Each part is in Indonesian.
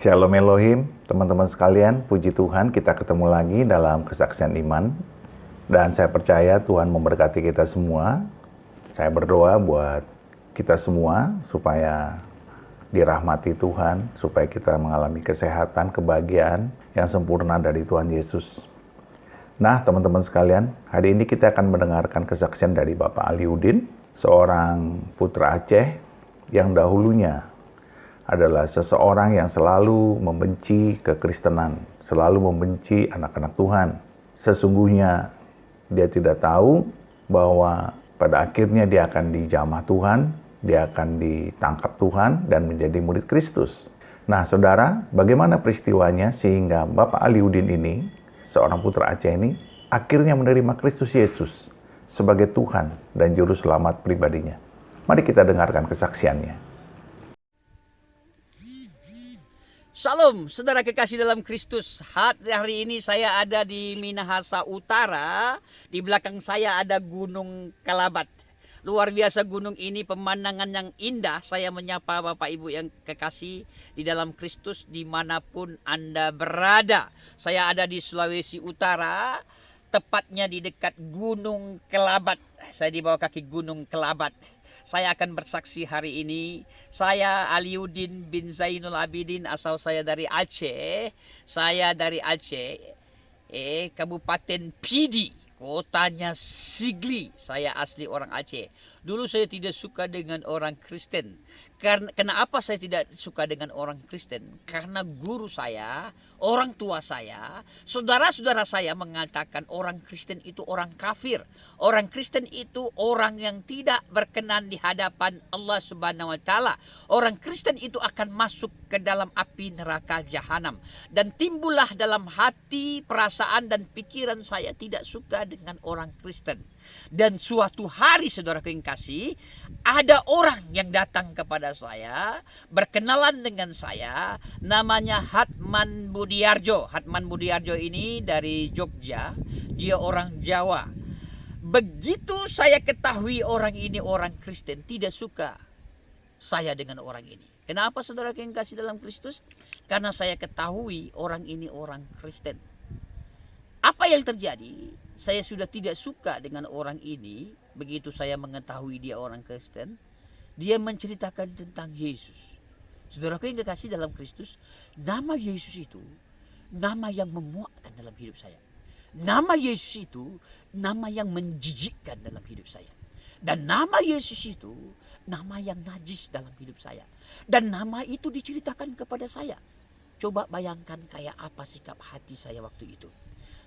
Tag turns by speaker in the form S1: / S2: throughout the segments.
S1: Shalom Elohim, teman-teman sekalian, puji Tuhan kita ketemu lagi dalam kesaksian iman. Dan saya percaya Tuhan memberkati kita semua. Saya berdoa buat kita semua supaya dirahmati Tuhan, supaya kita mengalami kesehatan, kebahagiaan yang sempurna dari Tuhan Yesus. Nah, teman-teman sekalian, hari ini kita akan mendengarkan kesaksian dari Bapak Aliudin, seorang putra Aceh yang dahulunya adalah seseorang yang selalu membenci kekristenan, selalu membenci anak-anak Tuhan. Sesungguhnya dia tidak tahu bahwa pada akhirnya dia akan dijamah Tuhan, dia akan ditangkap Tuhan dan menjadi murid Kristus. Nah, saudara, bagaimana peristiwanya sehingga Bapak Aliudin ini, seorang putra Aceh ini, akhirnya menerima Kristus Yesus sebagai Tuhan dan Juru Selamat pribadinya. Mari kita dengarkan kesaksiannya.
S2: Shalom, saudara kekasih dalam Kristus. Hari ini saya ada di Minahasa Utara. Di belakang saya ada Gunung Kelabat. Luar biasa gunung ini, pemandangan yang indah. Saya menyapa Bapak Ibu yang kekasih di dalam Kristus dimanapun Anda berada. Saya ada di Sulawesi Utara, tepatnya di dekat Gunung Kelabat. Saya di bawah kaki Gunung Kelabat. Saya akan bersaksi hari ini. Saya Aliudin bin Zainul Abidin, asal saya dari Aceh. Saya dari Aceh, Kabupaten Pidi, kotanya Sigli. Saya asli orang Aceh. Dulu saya tidak suka dengan orang Kristen. Kenapa saya tidak suka dengan orang Kristen? Karena guru saya, orang tua saya, saudara-saudara saya mengatakan orang Kristen itu orang kafir. Orang Kristen itu orang yang tidak berkenan di hadapan Allah Subhanahu wa Ta'ala. Orang Kristen itu akan masuk ke dalam api neraka jahanam. Dan timbullah dalam hati, perasaan dan pikiran saya tidak suka dengan orang Kristen. Dan suatu hari, saudara yang kasih, ada orang yang datang kepada saya, berkenalan dengan saya, namanya Hatman Budiarjo. Hatman Budiarjo ini dari Jogja, dia orang Jawa. Begitu saya ketahui orang ini orang Kristen, tidak suka saya dengan orang ini. Kenapa, saudara yang kasih dalam Kristus? Karena saya ketahui orang ini orang Kristen. Apa yang terjadi? Saya sudah tidak suka dengan orang ini. Begitu saya mengetahui dia orang Kristen, dia menceritakan tentang Yesus. Saudara yang kekasih dalam Kristus, nama Yesus itu nama yang memuakkan dalam hidup saya. Nama Yesus itu nama yang menjijikkan dalam hidup saya. Dan nama Yesus itu nama yang najis dalam hidup saya. Dan nama itu diceritakan kepada saya. Coba bayangkan kayak apa sikap hati saya waktu itu.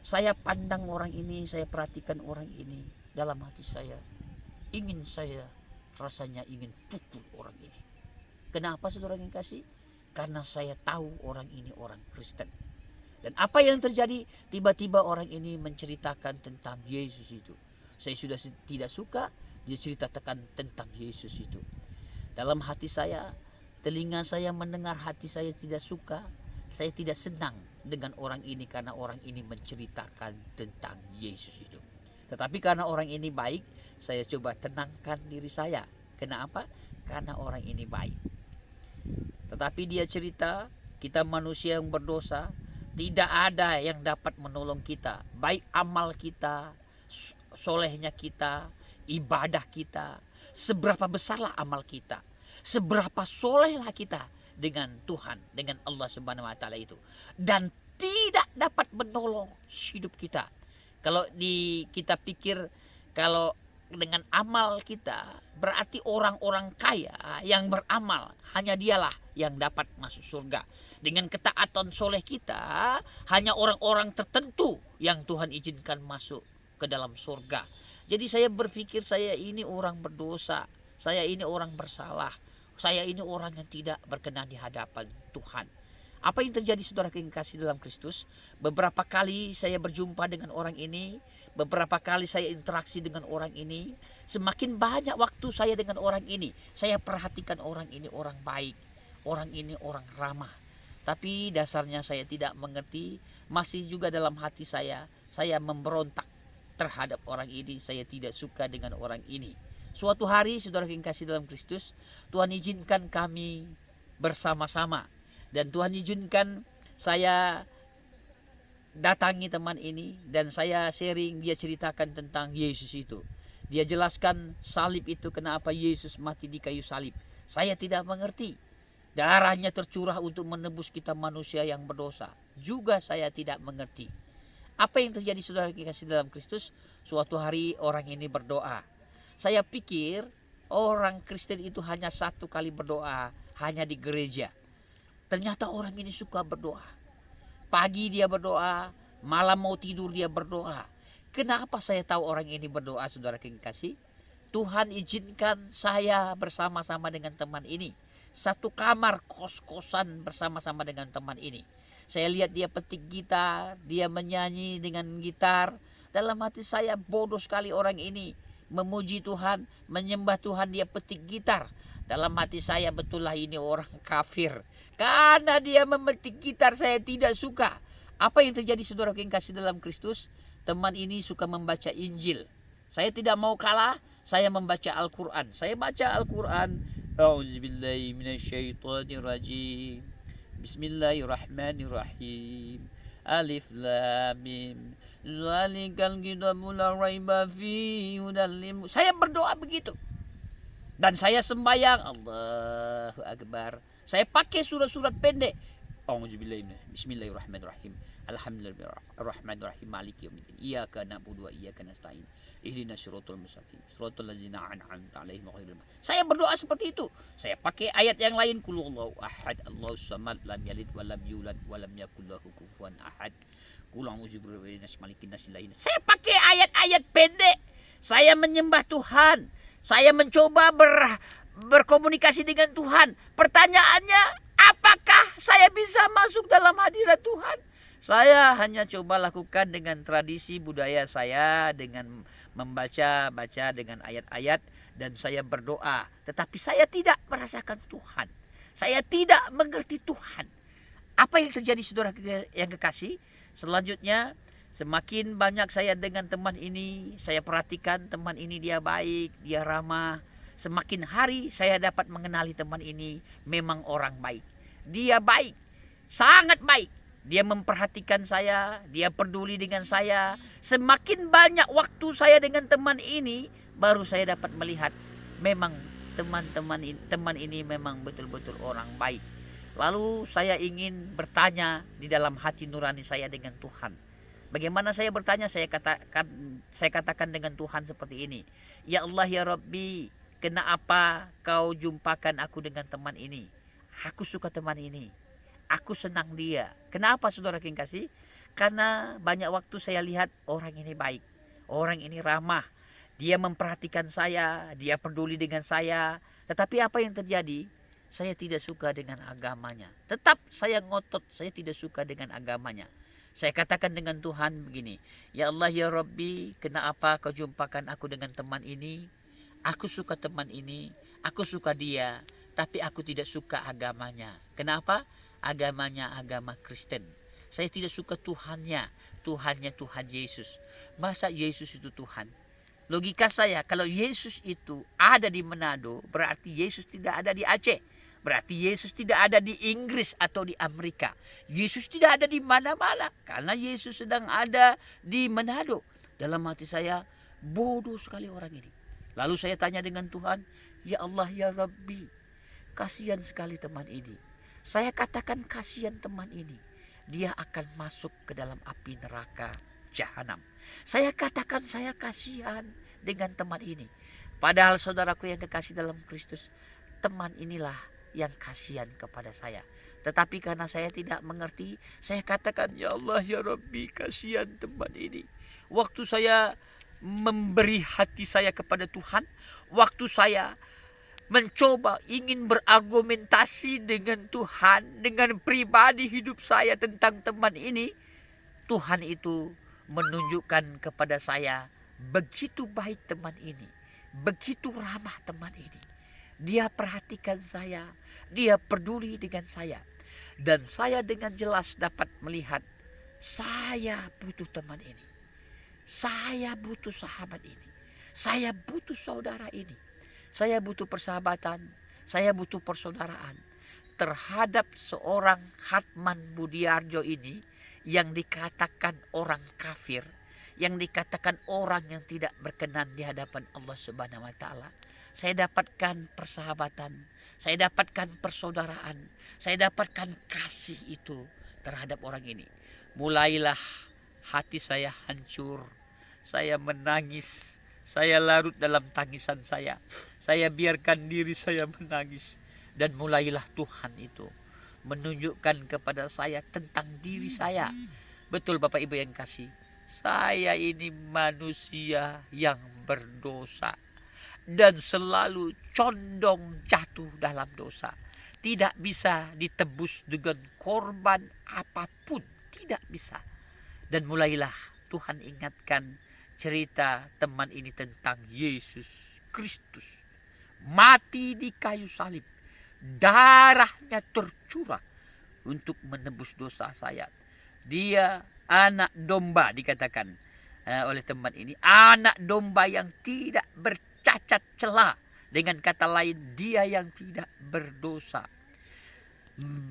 S2: Saya pandang orang ini, saya perhatikan orang ini. Dalam hati saya, rasanya ingin pukul orang ini. Kenapa, saudara yang kasih? Karena saya tahu orang ini orang Kristen. Dan apa yang terjadi? Tiba-tiba orang ini menceritakan tentang Yesus itu. Saya sudah tidak suka dia ceritakan tentang Yesus itu. Dalam hati saya, telinga saya mendengar, hati saya tidak suka. Saya tidak senang dengan orang ini karena orang ini menceritakan tentang Yesus itu. Tetapi karena orang ini baik, saya coba tenangkan diri saya. Kenapa? Karena orang ini baik. Tetapi dia cerita, kita manusia yang berdosa, tidak ada yang dapat menolong kita. Baik amal kita, solehnya kita, ibadah kita, seberapa besarlah amal kita, seberapa solehlah kita dengan Tuhan, dengan Allah Subhanahu wa Ta'ala itu, dan tidak dapat menolong hidup kita. Kalau kita pikir kalau dengan amal kita, berarti orang-orang kaya yang beramal, hanya dialah yang dapat masuk surga. Dengan ketaatan soleh kita, hanya orang-orang tertentu yang Tuhan izinkan masuk ke dalam surga. Jadi saya berpikir saya ini orang berdosa, saya ini orang bersalah, saya ini orang yang tidak berkenan di hadapan Tuhan. Apa yang terjadi, saudara yang kasih dalam Kristus? Beberapa kali saya berjumpa dengan orang ini, beberapa kali saya interaksi dengan orang ini. Semakin banyak waktu saya dengan orang ini, saya perhatikan orang ini orang baik, orang ini orang ramah. Tapi dasarnya saya tidak mengerti, masih juga dalam hati saya memberontak terhadap orang ini. Saya tidak suka dengan orang ini. Suatu hari, saudara yang kasih dalam Kristus, Tuhan izinkan kami bersama-sama Dan Tuhan izinkan saya datangi teman ini dan saya sharing, dia ceritakan tentang Yesus itu. Dia jelaskan salib itu, kenapa Yesus mati di kayu salib. Saya tidak mengerti. Darahnya tercurah untuk menebus kita manusia yang berdosa. Juga saya tidak mengerti. Apa yang terjadi saudara kasih dalam Kristus? Suatu hari orang ini berdoa. Saya pikir orang Kristen itu hanya satu kali berdoa, hanya di gereja. Ternyata orang ini suka berdoa. Pagi dia berdoa, malam mau tidur dia berdoa. Kenapa saya tahu orang ini berdoa, saudara kekasih? Tuhan izinkan saya bersama-sama dengan teman ini. Satu kamar kos-kosan bersama-sama dengan teman ini. Saya lihat dia petik gitar, dia menyanyi dengan gitar. Dalam hati saya, bodoh sekali orang ini. Memuji Tuhan, menyembah Tuhan, dia petik gitar. Dalam hati saya, betullah ini orang kafir. Karena dia memetik gitar, saya tidak suka. Apa yang terjadi saudara yang kasih dalam Kristus? Teman ini suka membaca Injil. Saya tidak mau kalah, saya membaca Al-Quran. Saya baca Al-Quran. A'udzubillahi minasyaitonirrajim. Bismillahirrahmanirrahim. Alif lam mim. Zalikal kitabu la raiba fihi hudal lil. Saya berdoa begitu. Dan saya sembahyang, Allahu Akbar. Saya pakai surat-surat pendek. Bismillahirrahmanirrahim. Alhamdulillahirrahmanirrahim. Maliki yaumiddin. Iyyaka na'budu wa iyyaka nasta'in. Ihdinas siratal mustaqim. Siratal ladzina an'amta 'alaihim ghairil maghdubi. Saya berdoa seperti itu. Saya pakai ayat yang lain. Qul huwallahu ahad, Allahus samad, lam yalid wa lam yulad wa lam yakul lahu kufuwan ahad. Qul a'udzu birabbil nas malikin nas ilahin. Saya pakai ayat-ayat pendek. Saya menyembah Tuhan. Saya mencoba berkomunikasi dengan Tuhan. Pertanyaannya, apakah saya bisa masuk dalam hadirat Tuhan? Saya hanya coba lakukan dengan tradisi budaya saya, dengan membaca dengan ayat-ayat, dan saya berdoa. Tetapi saya tidak merasakan Tuhan. Saya tidak mengerti Tuhan. Apa yang terjadi saudara yang kekasih? Selanjutnya, semakin banyak saya dengan teman ini, saya perhatikan teman ini dia baik, dia ramah. Semakin hari saya dapat mengenali teman ini, memang orang baik. Dia baik, sangat baik. Dia memperhatikan saya, dia peduli dengan saya. Semakin banyak waktu saya dengan teman ini, baru saya dapat melihat memang teman ini memang betul-betul orang baik. Lalu saya ingin bertanya di dalam hati nurani saya dengan Tuhan. Bagaimana saya bertanya? Saya katakan dengan Tuhan seperti ini. Ya Allah ya Rabbi, kenapa kau jumpakan aku dengan teman ini? Aku suka teman ini. Aku senang dia. Kenapa saudara yang kasih? Karena banyak waktu saya lihat orang ini baik. Orang ini ramah. Dia memperhatikan saya. Dia peduli dengan saya. Tetapi apa yang terjadi? Saya tidak suka dengan agamanya. Tetap saya ngotot. Saya tidak suka dengan agamanya. Saya katakan dengan Tuhan begini. Ya Allah ya Rabbi, kenapa kau jumpakan aku dengan teman ini? Aku suka teman ini. Aku suka dia. Tapi aku tidak suka agamanya. Kenapa? Agamanya agama Kristen. Saya tidak suka Tuhannya. Tuhannya Tuhan Yesus. Masa Yesus itu Tuhan? Logika saya, kalau Yesus itu ada di Manado, berarti Yesus tidak ada di Aceh. Berarti Yesus tidak ada di Inggris atau di Amerika. Yesus tidak ada di mana-mana. Karena Yesus sedang ada di Manado. Dalam hati saya, bodoh sekali orang ini. Lalu saya tanya dengan Tuhan, ya Allah ya Rabbi, kasihan sekali teman ini. Saya katakan kasihan teman ini. Dia akan masuk ke dalam api neraka jahanam. Saya katakan saya kasihan dengan teman ini. Padahal saudaraku yang kekasih dalam Kristus, teman inilah yang kasihan kepada saya. Tetapi karena saya tidak mengerti, saya katakan ya Allah ya Rabbi, kasihan teman ini. Waktu saya memberi hati saya kepada Tuhan, waktu saya mencoba ingin berargumentasi dengan Tuhan, dengan pribadi hidup saya tentang teman ini, Tuhan itu menunjukkan kepada saya begitu baik teman ini, begitu ramah teman ini. Dia perhatikan saya, dia peduli dengan saya. Dan saya dengan jelas dapat melihat saya butuh teman ini. Saya butuh sahabat ini. Saya butuh saudara ini. Saya butuh persahabatan, saya butuh persaudaraan.
S3: terhadap seorang Hatman Budiarjo ini yang dikatakan orang kafir, yang dikatakan orang yang tidak berkenan di hadapan Allah Subhanahu wa taala. Saya dapatkan persahabatan, saya dapatkan persaudaraan, saya dapatkan kasih itu terhadap orang ini. Mulailah hati saya hancur, saya menangis, saya larut dalam tangisan saya biarkan diri saya menangis. Dan mulailah Tuhan itu menunjukkan kepada saya tentang diri saya. Betul Bapak Ibu yang kasih, saya ini manusia yang berdosa dan selalu condong jatuh dalam dosa. Tidak bisa ditebus dengan korban apapun, tidak bisa. Dan mulailah Tuhan ingatkan cerita teman ini tentang Yesus Kristus. Mati di kayu salib, darahnya tercurah untuk menebus dosa saya. Dia anak domba dikatakan oleh teman ini, anak domba yang tidak bercacat celah. Dengan kata lain, dia yang tidak berdosa,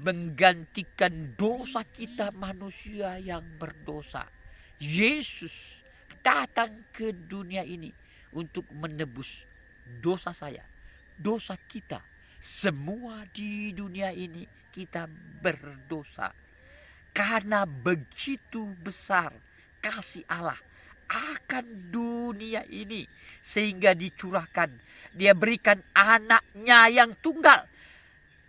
S3: menggantikan dosa kita manusia yang berdosa. Yesus datang ke dunia ini untuk menebus dosa saya, dosa kita. Semua di dunia ini kita berdosa. Karena begitu besar kasih Allah akan dunia ini, sehingga dicurahkan, dia berikan anaknya yang tunggal.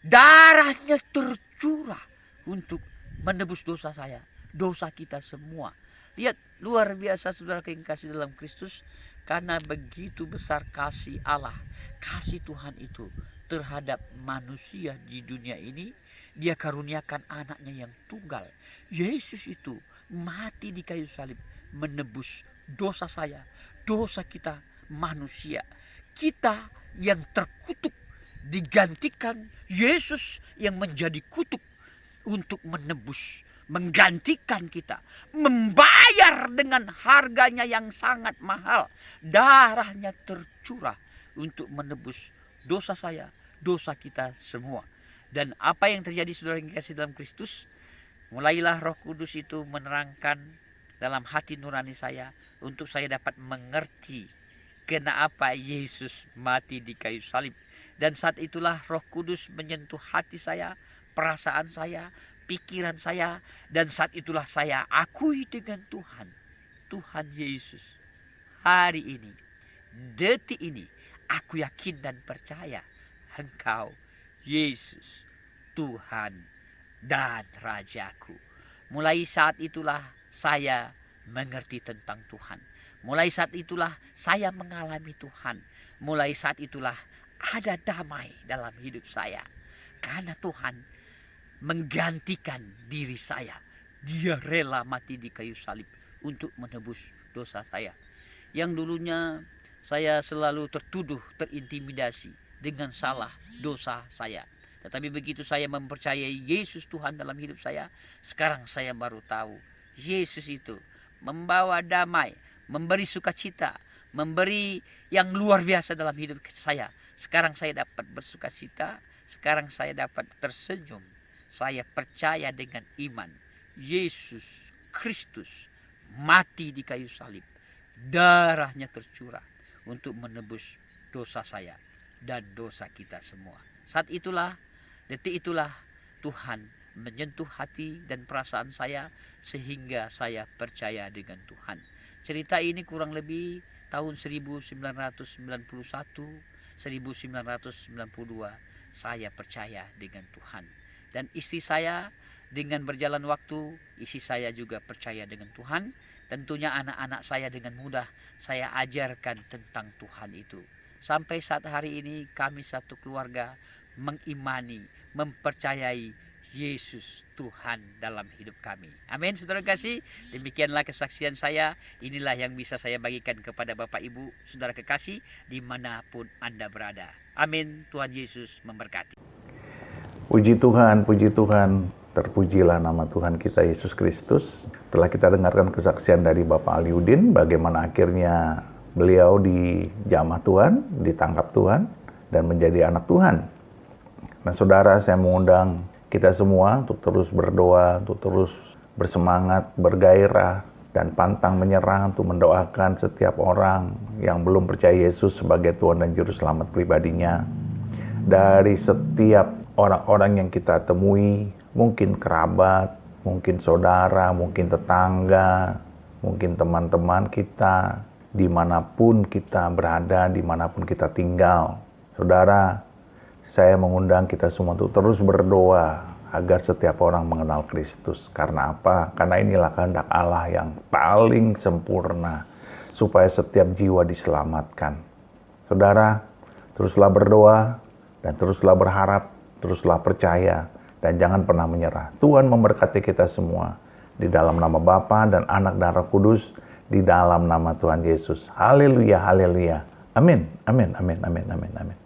S3: Darahnya tercurah untuk menebus dosa saya, dosa kita semua. Lihat, luar biasa saudara yang kasih dalam Kristus. Karena begitu besar kasih Allah, kasih Tuhan itu terhadap manusia di dunia ini, dia karuniakan anaknya yang tunggal. Yesus itu mati di kayu salib menebus dosa saya, dosa kita manusia. Kita yang terkutuk digantikan Yesus yang menjadi kutuk untuk menebus, menggantikan kita, membayar dengan harganya yang sangat mahal. Darahnya tercurah untuk menebus dosa saya, dosa kita semua. Dan apa yang terjadi saudara yang dikasihi dalam Kristus? Mulailah Roh Kudus itu menerangkan dalam hati nurani saya untuk saya dapat mengerti kenapa Yesus mati di kayu salib. Dan saat itulah Roh Kudus menyentuh hati saya, perasaan saya, pikiran saya. Dan saat itulah saya akui dengan Tuhan, Tuhan Yesus, hari ini, detik ini, aku yakin dan percaya Engkau Yesus Tuhan dan Rajaku. Mulai saat itulah saya mengerti tentang Tuhan. Mulai saat itulah saya mengalami Tuhan. Mulai saat itulah ada damai dalam hidup saya. Karena Tuhan menggantikan diri saya. Dia rela mati di kayu salib untuk menebus dosa saya. Yang dulunya saya selalu tertuduh, terintimidasi dengan salah dosa saya. Tetapi begitu saya mempercayai Yesus Tuhan dalam hidup saya, sekarang saya baru tahu Yesus itu membawa damai, memberi sukacita, memberi yang luar biasa dalam hidup saya. Sekarang saya dapat bersukacita, sekarang saya dapat tersenyum. Saya percaya dengan iman Yesus Kristus mati di kayu salib, darahnya tercurah untuk menebus dosa saya dan dosa kita semua. Saat itulah, detik itulah Tuhan menyentuh hati dan perasaan saya sehingga saya percaya dengan Tuhan. Cerita ini kurang lebih tahun 1991, 1992 saya percaya dengan Tuhan. Dan istri saya dengan berjalan waktu, istri saya juga percaya dengan Tuhan. Tentunya anak-anak saya dengan mudah saya ajarkan tentang Tuhan itu. Sampai saat hari ini kami satu keluarga mengimani, mempercayai Yesus Tuhan dalam hidup kami. Amin, saudara kasih. Demikianlah kesaksian saya. Inilah yang bisa saya bagikan kepada Bapak Ibu, saudara kekasih, dimanapun Anda berada. Amin. Tuhan Yesus memberkati.
S1: Puji Tuhan, puji Tuhan. Terpujilah nama Tuhan kita Yesus Kristus. Setelah kita dengarkan kesaksian dari Bapak Aliudin, bagaimana akhirnya beliau dijamah Tuhan, ditangkap Tuhan, dan menjadi anak Tuhan. Nah saudara, saya mengundang kita semua untuk terus berdoa, untuk terus bersemangat, bergairah, dan pantang menyerah untuk mendoakan setiap orang yang belum percaya Yesus sebagai Tuhan dan Juru Selamat pribadinya. Dari setiap orang-orang yang kita temui, mungkin kerabat, mungkin saudara, mungkin tetangga, mungkin teman-teman kita, dimanapun kita berada, dimanapun kita tinggal. Saudara, saya mengundang kita semua untuk terus berdoa agar setiap orang mengenal Kristus. Karena apa? Karena inilah kehendak Allah yang paling sempurna, supaya setiap jiwa diselamatkan. Saudara, teruslah berdoa, dan teruslah berharap, teruslah percaya, dan jangan pernah menyerah. Tuhan memberkati kita semua. Di dalam nama Bapa dan Anak dan Roh Kudus, di dalam nama Tuhan Yesus. Haleluya, haleluya. Amin, amin, amin, amin, amin, amin.